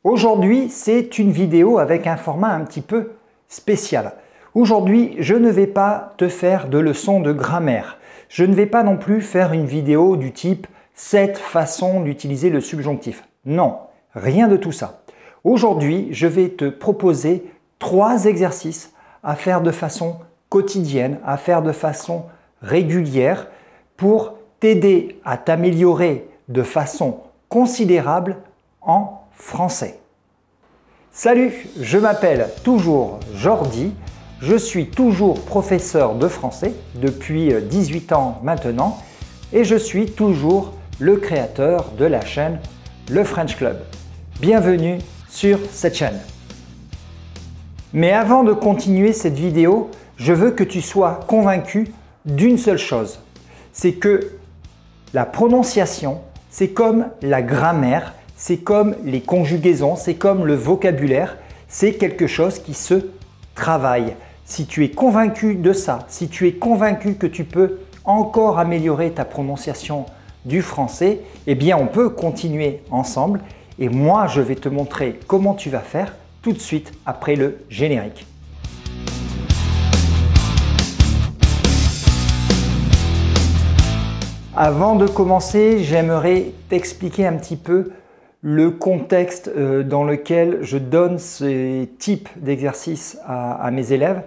Aujourd'hui, c'est une vidéo avec un format un petit peu spécial. Aujourd'hui, je ne vais pas te faire de leçons de grammaire. Je ne vais pas non plus faire une vidéo du type 7 façons d'utiliser le subjonctif. Non, rien de tout ça. Aujourd'hui, je vais te proposer 3 exercices à faire de façon quotidienne, à faire de façon régulière pour t'aider à t'améliorer de façon considérable en français. Salut, je m'appelle toujours Jordi, je suis toujours professeur de français depuis 18 ans maintenant et je suis toujours le créateur de la chaîne Le French Club. Bienvenue sur cette chaîne. Mais avant de continuer cette vidéo, je veux que tu sois convaincu d'une seule chose, c'est que la prononciation, c'est comme la grammaire, c'est comme les conjugaisons, c'est comme le vocabulaire, c'est quelque chose qui se travaille. Si tu es convaincu de ça, si tu es convaincu que tu peux encore améliorer ta prononciation du français, eh bien on peut continuer ensemble et moi je vais te montrer comment tu vas faire tout de suite après le générique. Avant de commencer, j'aimerais t'expliquer un petit peu le contexte dans lequel je donne ces types d'exercices à mes élèves.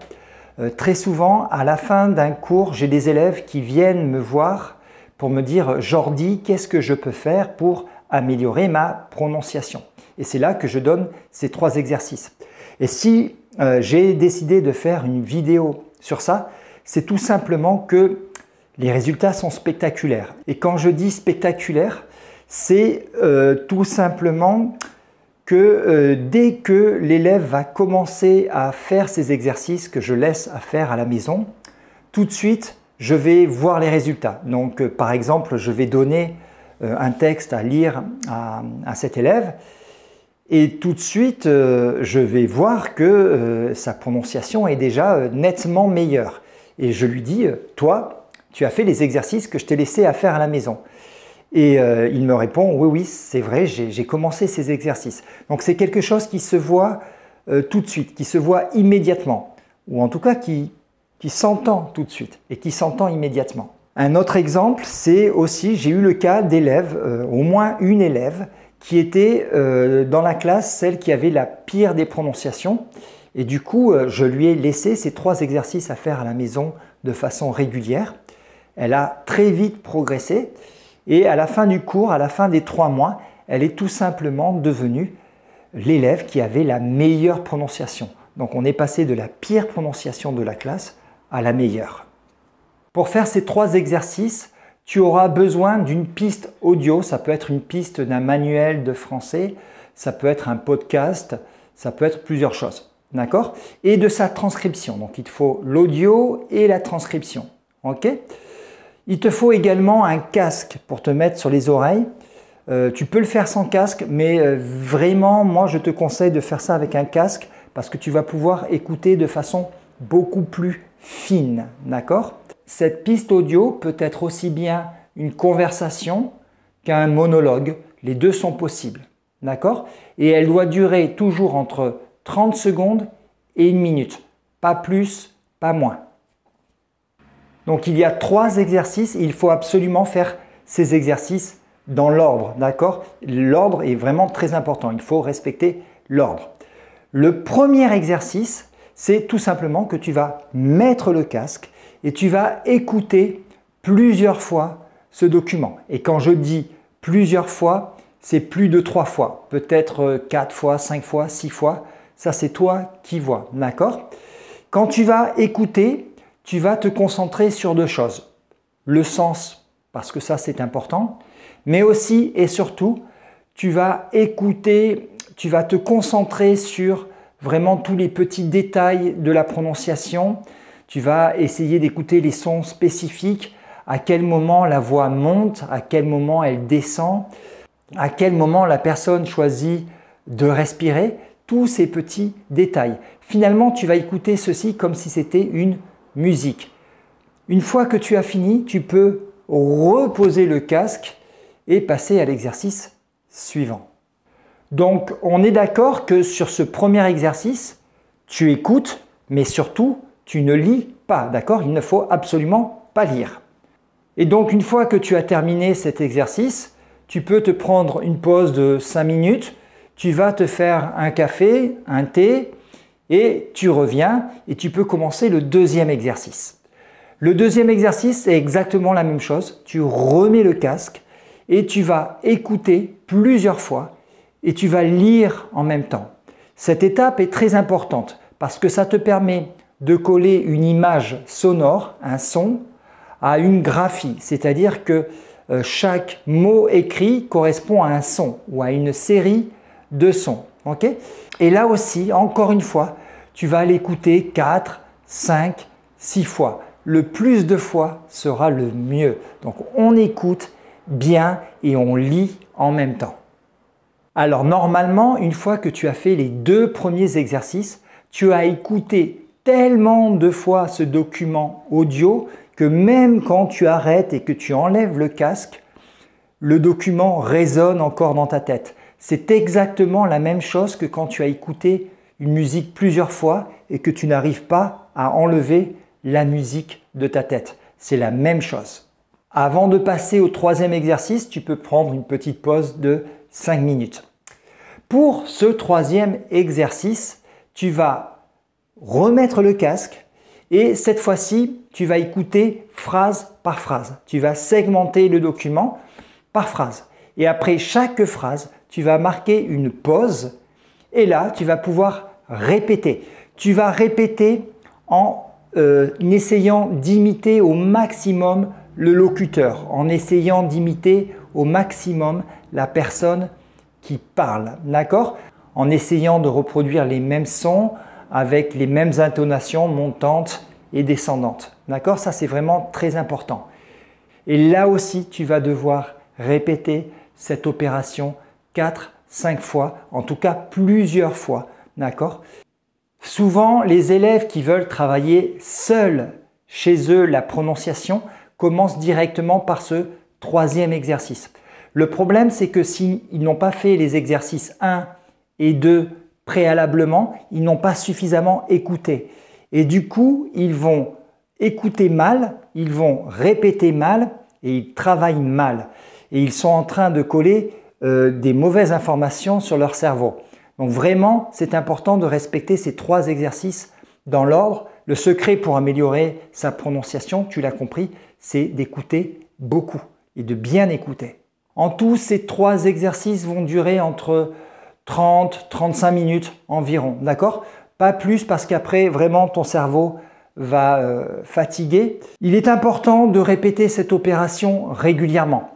Très souvent, à la fin d'un cours, j'ai des élèves qui viennent me voir pour me dire « Jordi, qu'est-ce que je peux faire pour améliorer ma prononciation ?» Et c'est là que je donne ces 3 exercices. Et si j'ai décidé de faire une vidéo sur ça, c'est tout simplement que les résultats sont spectaculaires. Et quand je dis spectaculaire, c'est tout simplement que dès que l'élève va commencer à faire ces exercices que je laisse à faire à la maison, tout de suite, je vais voir les résultats. Donc, par exemple, je vais donner un texte à lire à cet élève et tout de suite, je vais voir que sa prononciation est déjà nettement meilleure. Et je lui dis « Toi, tu as fait les exercices que je t'ai laissé à faire à la maison. » Et il me répond « Oui, oui, c'est vrai, j'ai commencé ces exercices. » Donc c'est quelque chose qui se voit tout de suite, qui se voit immédiatement, ou en tout cas qui s'entend tout de suite et qui s'entend immédiatement. Un autre exemple, c'est aussi, j'ai eu le cas d'élèves, au moins une élève, qui était dans la classe, celle qui avait la pire des prononciations. Et du coup, je lui ai laissé ces 3 exercices à faire à la maison de façon régulière. Elle a très vite progressé et à la fin du cours, à la fin des 3 mois, elle est tout simplement devenue l'élève qui avait la meilleure prononciation. Donc on est passé de la pire prononciation de la classe à la meilleure. Pour faire ces 3 exercices, tu auras besoin d'une piste audio. Ça peut être une piste d'un manuel de français, ça peut être un podcast, ça peut être plusieurs choses. D'accord? Et de sa transcription. Donc il te faut l'audio et la transcription. Ok? Il te faut également un casque pour te mettre sur les oreilles. Tu peux le faire sans casque, mais vraiment, moi, je te conseille de faire ça avec un casque parce que tu vas pouvoir écouter de façon beaucoup plus fine. D'accord? Cette piste audio peut être aussi bien une conversation qu'un monologue. Les deux sont possibles. D'accord? Et elle doit durer toujours entre 30 secondes et 1 minute. Pas plus, pas moins. Donc il y a 3 exercices et il faut absolument faire ces exercices dans l'ordre, d'accord? L'ordre est vraiment très important, il faut respecter l'ordre. Le premier exercice, c'est tout simplement que tu vas mettre le casque et tu vas écouter plusieurs fois ce document. Et quand je dis plusieurs fois, c'est plus de 3 fois, peut-être 4 fois, 5 fois, 6 fois, ça c'est toi qui vois, d'accord? Quand tu vas écouter, tu vas te concentrer sur 2 choses. Le sens, parce que ça c'est important, mais aussi et surtout, tu vas écouter, tu vas te concentrer sur vraiment tous les petits détails de la prononciation. Tu vas essayer d'écouter les sons spécifiques, à quel moment la voix monte, à quel moment elle descend, à quel moment la personne choisit de respirer, tous ces petits détails. Finalement, tu vas écouter ceci comme si c'était une musique. Une fois que tu as fini, tu peux reposer le casque et passer à l'exercice suivant. Donc on est d'accord que sur ce premier exercice, tu écoutes, mais surtout tu ne lis pas, d'accord? Il ne faut absolument pas lire. Et donc une fois que tu as terminé cet exercice, tu peux te prendre une pause de 5 minutes, tu vas te faire un café, un thé et tu reviens et tu peux commencer le deuxième exercice. Le deuxième exercice est exactement la même chose, tu remets le casque et tu vas écouter plusieurs fois et tu vas lire en même temps. Cette étape est très importante parce que ça te permet de coller une image sonore, un son, à une graphie, c'est-à-dire que chaque mot écrit correspond à un son ou à une série de sons. Okay? Et là aussi, encore une fois, tu vas l'écouter 4, 5, 6 fois. Le plus de fois sera le mieux. Donc on écoute bien et on lit en même temps. Alors normalement, une fois que tu as fait les 2 premiers exercices, tu as écouté tellement de fois ce document audio que même quand tu arrêtes et que tu enlèves le casque, le document résonne encore dans ta tête. C'est exactement la même chose que quand tu as écouté une musique plusieurs fois et que tu n'arrives pas à enlever la musique de ta tête. C'est la même chose. Avant de passer au 3e exercice, tu peux prendre une petite pause de 5 minutes. Pour ce 3e exercice, tu vas remettre le casque et cette fois-ci, tu vas écouter phrase par phrase. Tu vas segmenter le document par phrase. Et après chaque phrase, tu vas marquer une pause et là, tu vas pouvoir répéter. Tu vas répéter en essayant d'imiter au maximum le locuteur, en essayant d'imiter au maximum la personne qui parle, d'accord? En essayant de reproduire les mêmes sons avec les mêmes intonations montantes et descendantes, d'accord? Ça, c'est vraiment très important. Et là aussi, tu vas devoir répéter cette opération 4, 5 fois, en tout cas plusieurs fois, d'accord? Souvent, les élèves qui veulent travailler seuls chez eux la prononciation commencent directement par ce 3e exercice. Le problème, c'est que s'ils n'ont pas fait les exercices 1 et 2 préalablement, ils n'ont pas suffisamment écouté. Et du coup, ils vont écouter mal, ils vont répéter mal et ils travaillent mal. Et ils sont en train de coller des mauvaises informations sur leur cerveau. Donc vraiment, c'est important de respecter ces 3 exercices dans l'ordre. Le secret pour améliorer sa prononciation, tu l'as compris, c'est d'écouter beaucoup et de bien écouter. En tout, ces 3 exercices vont durer entre 30-35 minutes environ, d'accord? Pas plus parce qu'après, vraiment, ton cerveau va fatiguer. Il est important de répéter cette opération régulièrement.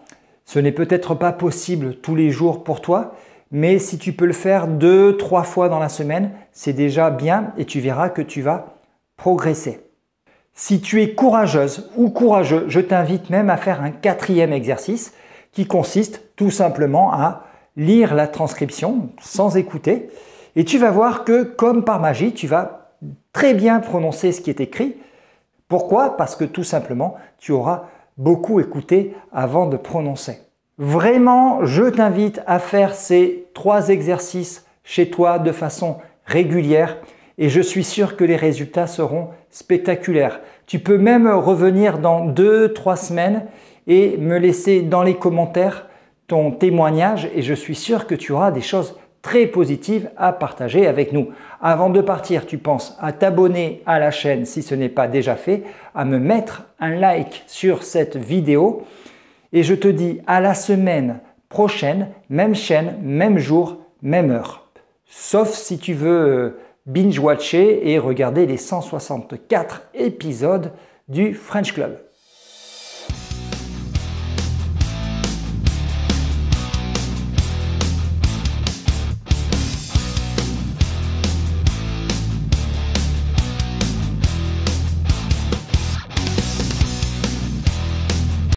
Ce n'est peut-être pas possible tous les jours pour toi, mais si tu peux le faire 2-3 fois dans la semaine, c'est déjà bien et tu verras que tu vas progresser. Si tu es courageuse ou courageux, je t'invite même à faire un 4e exercice qui consiste tout simplement à lire la transcription sans écouter et tu vas voir que comme par magie, tu vas très bien prononcer ce qui est écrit. Pourquoi? Parce que tout simplement, tu auras beaucoup écouté avant de prononcer. Vraiment, je t'invite à faire ces 3 exercices chez toi de façon régulière et je suis sûr que les résultats seront spectaculaires. Tu peux même revenir dans 2-3 semaines et me laisser dans les commentaires ton témoignage et je suis sûr que tu auras des choses très positives à partager avec nous. Avant de partir, tu penses à t'abonner à la chaîne si ce n'est pas déjà fait, à me mettre un like sur cette vidéo et je te dis à la semaine prochaine, même chaîne, même jour, même heure. Sauf si tu veux binge-watcher et regarder les 164 épisodes du French Club.